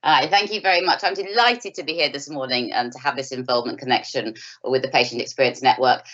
Hi, thank you very much. I'm delighted to be here this morning and to have this involvement connection with the Patient Experience Network.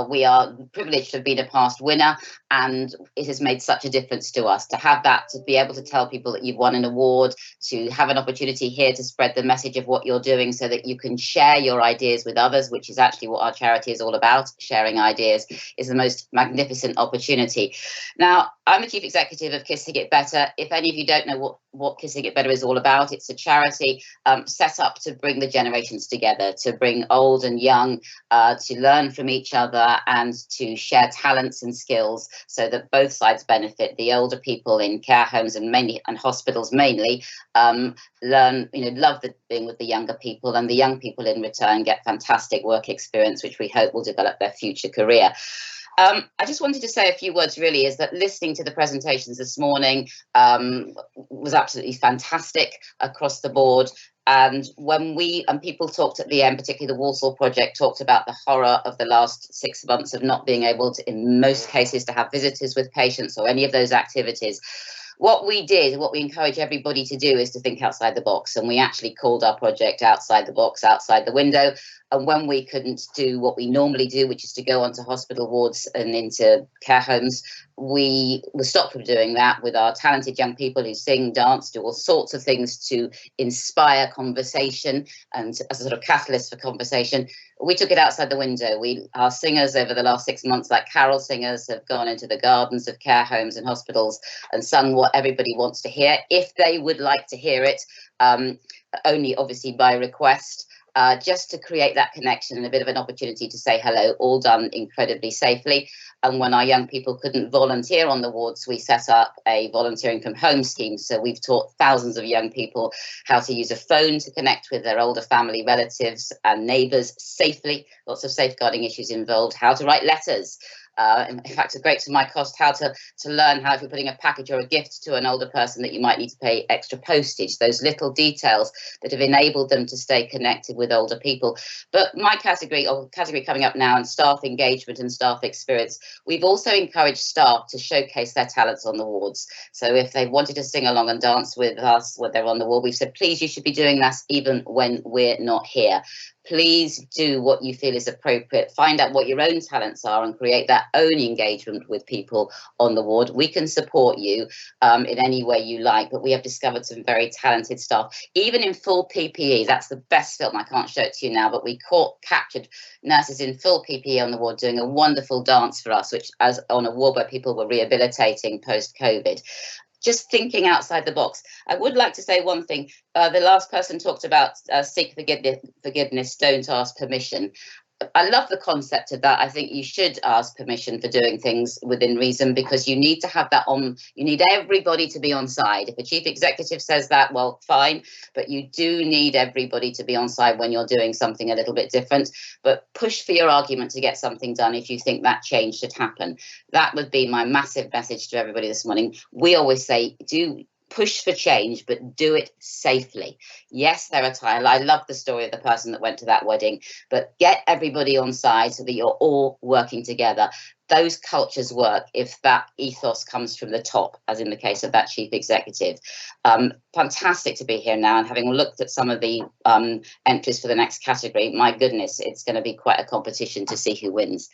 We are privileged to have been a past winner, and it has made such a difference to us to have that, to be able to tell people that you've won an award, to have an opportunity here to spread the message of what you're doing so that you can share your ideas with others, which is actually what our charity is all about. Sharing ideas is the most magnificent opportunity. Now, I'm the Chief Executive of Kissing It Better. If any of you don't know what Kissing It Better is all about, it's a charity set up to bring the generations together, to bring old and young, to learn from each other and to share talents and skills so that both sides benefit. The older people in care homes and hospitals mainly learn, love being with the younger people, and the young people in return get fantastic work experience, which we hope will develop their future career. I just wanted to say a few words, really, is that listening to the presentations this morning was absolutely fantastic across the board. And when people talked at the end, particularly the Walsall Project, talked about the horror of the last 6 months of not being able to, in most cases, to have visitors with patients or any of those activities. What we encourage everybody to do is to think outside the box. And we actually called our project Outside the Box, Outside the Window. And when we couldn't do what we normally do, which is to go onto hospital wards and into care homes, we were stopped from doing that with our talented young people who sing, dance, do all sorts of things to inspire conversation and as a sort of catalyst for conversation. We took it outside the window. Our singers over the last 6 months, like carol singers, have gone into the gardens of care homes and hospitals and sung what everybody wants to hear, if they would like to hear it, only obviously by request. Just to create that connection and a bit of an opportunity to say hello, all done incredibly safely. And when our young people couldn't volunteer on the wards, we set up a volunteering from home scheme. So we've taught thousands of young people how to use a phone to connect with their older family relatives and neighbours safely. Lots of safeguarding issues involved. How to write letters. In fact, it's great to my cost how to learn how, if you're putting a package or a gift to an older person, that you might need to pay extra postage, those little details that have enabled them to stay connected with older people. But my category coming up now, and staff engagement and staff experience, we've also encouraged staff to showcase their talents on the wards. So if they wanted to sing along and dance with us when they're on the ward, we've said, please, you should be doing that even when we're not here. Please do what you feel is appropriate. Find out what your own talents are and create that own engagement with people on the ward. We can support you in any way you like, but we have discovered some very talented staff, even in full PPE. That's the best film. I can't show it to you now, but we captured nurses in full PPE on the ward doing a wonderful dance for us, which as on a ward where people were rehabilitating post-COVID. Just thinking outside the box. I would like to say one thing. The last person talked about seek forgiveness, don't ask permission. I love the concept of that. I think you should ask permission for doing things within reason, because you need to have that on. You need everybody to be on side. If a chief executive says that, well, fine, but you do need everybody to be on side when you're doing something a little bit different. But push for your argument to get something done if you think that change should happen. That would be my massive message to everybody this morning. We always say, do push for change, but do it safely. Yes, there are times. I love the story of the person that went to that wedding, but get everybody on side so that you're all working together. Those cultures work if that ethos comes from the top, as in the case of that chief executive. Fantastic to be here now, and having looked at some of the entries for the next category, my goodness, it's going to be quite a competition to see who wins.